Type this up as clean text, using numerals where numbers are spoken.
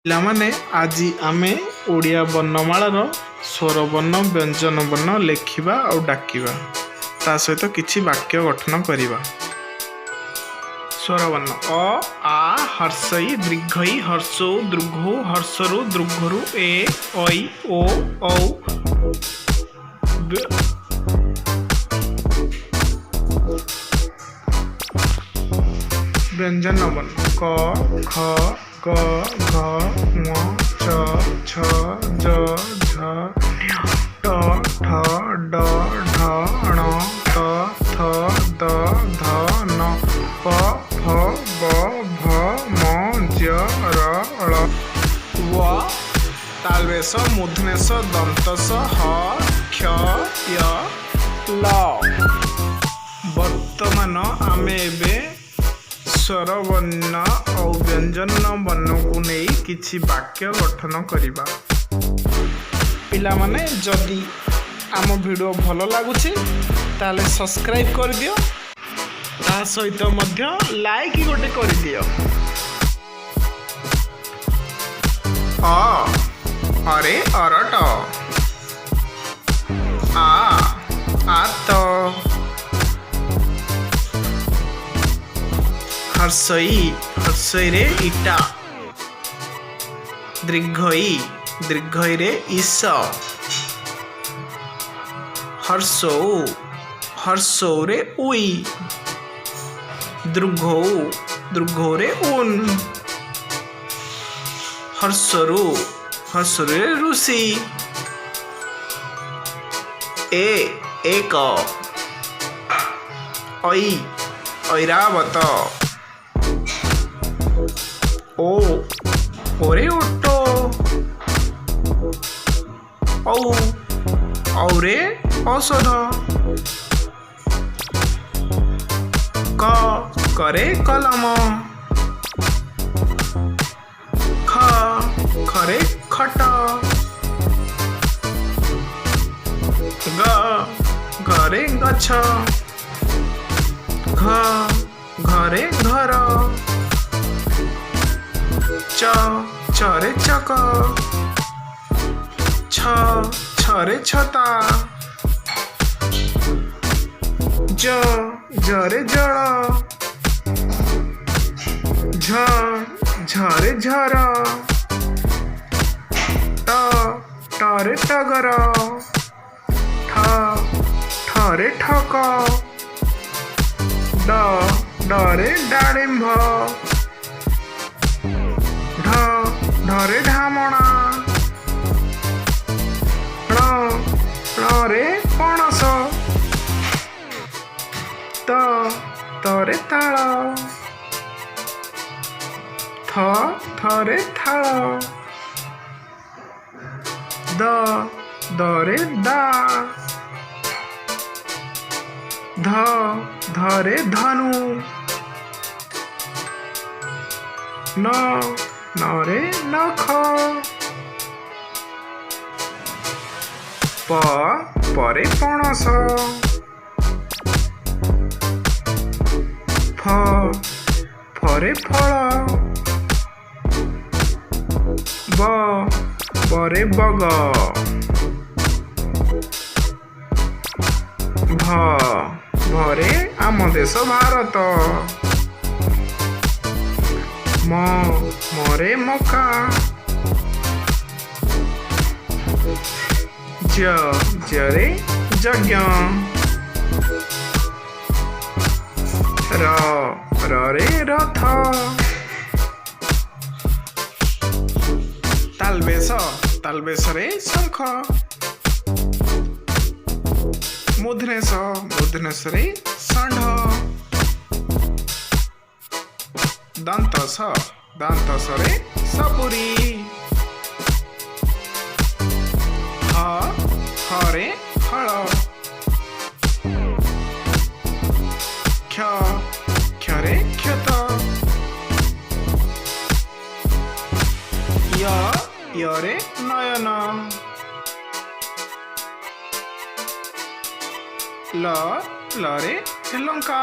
ପିଲାମାନେ ଆଜି ଆମେ ଓଡ଼ିଆ ବର୍ଣ୍ଣମାଳାର ସ୍ୱର ବର୍ଣ୍ଣ ବ୍ୟଞ୍ଜନ ବର୍ଣ୍ଣ ଲେଖିବା ଆଉ ଡାକିବା ତା ସହିତ କିଛି ବାକ୍ୟ ଗଠନ କରିବା। ସ୍ୱର ବର୍ଣ୍ଣ ଅ ଆ ହର୍ଷଇ ଦୀର୍ଘଇ ହର୍ଷୌ ଦୃଘୌ ହର୍ଷରୁ ଦୃଘରୁ ଏ ଐ ଓ ଔ ବ୍ୟଞ୍ଜନ ବର୍ଣ୍ଣ କ ଖ ଗ ଘ ङ ଚ ଛ ଜ ଝ ଟ ଠ ଡ ଢ ଣ ତ ଥ ଦ ଧ ନ ପ ଫ ବ ଭ ମ ଜ ର ଳ ୱ ତାଳବେଶ ମୂର୍ଧନ୍ୟଷ ଦନ୍ତସ ହ କ୍ଷ ୟ ଲ। ବର୍ତ୍ତମାନ ଆମେ ଏବେ ସ୍ୱର ବର୍ଣ୍ଣ ଆଉ ବ୍ୟଞ୍ଜନ ବର୍ଣ୍ଣକୁ ନେଇ କିଛି ବାକ୍ୟ ଗଠନ କରିବା। ପିଲାମାନେ ଯଦି ଆମ ଭିଡ଼ିଓ ଭଲ ଲାଗୁଛି ତାହେଲେ ସବସ୍କ୍ରାଇବ୍ କରିଦିଅ, ତା ସହିତ ମଧ୍ୟ ଲାଇକ୍ ଗୋଟେ କରିଦିଅ। ଅରେ ଅରଟ ଆତ ହର୍ଷଇ ହର୍ଷଇରେ ଇଟା ଦୀର୍ଘଇ ଦୀର୍ଘଇରେ ଇସ ହର୍ଷୌ ହର୍ଷୌରେ ଉଇ ଦୃଘୌ ଦୃଘୌରେ ଉନ୍ ହର୍ଷରୁ ହର୍ଷରେ ଋଷି ଏକ ଐରାବତ ଓରେ ଓଟୋ ଔରେ ଔଷଧ କରେ କଲମ ଖରେ ଖଟ ଘରେ ଗଛ ଘରେ ଘର ଚରେ ଚକ ଛରେ ଛତା ଜରେ ଜଳ ଝରେ ଝର ଟରେ ଟଗର ଠରେ ଠକ ଡରେ ଡାଳିମ୍ବ ଢରେ ଢାମଣା ରେ ପଣସ ତରେ ତାଳ ଥରେ ଥାଳ ଦରେ ଦା ଧରେ ଧନୁ ନରେ ନଖ ପରେ ପଣସ ଫରେ ଫଳ ବରେ ବଗ ଭରେ ଆମ ଦେଶ ଭାରତ ମରେ ମକା ଜରେ ଯଜ୍ଞ ରରେ ରଥ ତାଳବେଶରେ ଶଙ୍ଖ ମୂର୍ଧନ୍ୟଷରେ ଷଣ୍ଢ ଦାନ୍ତସରେ ସପୁରୀ ହରେ ଫଳ କ୍ଷରେ କ୍ଷତ ୟରେ ନୟନ ଲରେ ଲଙ୍କା।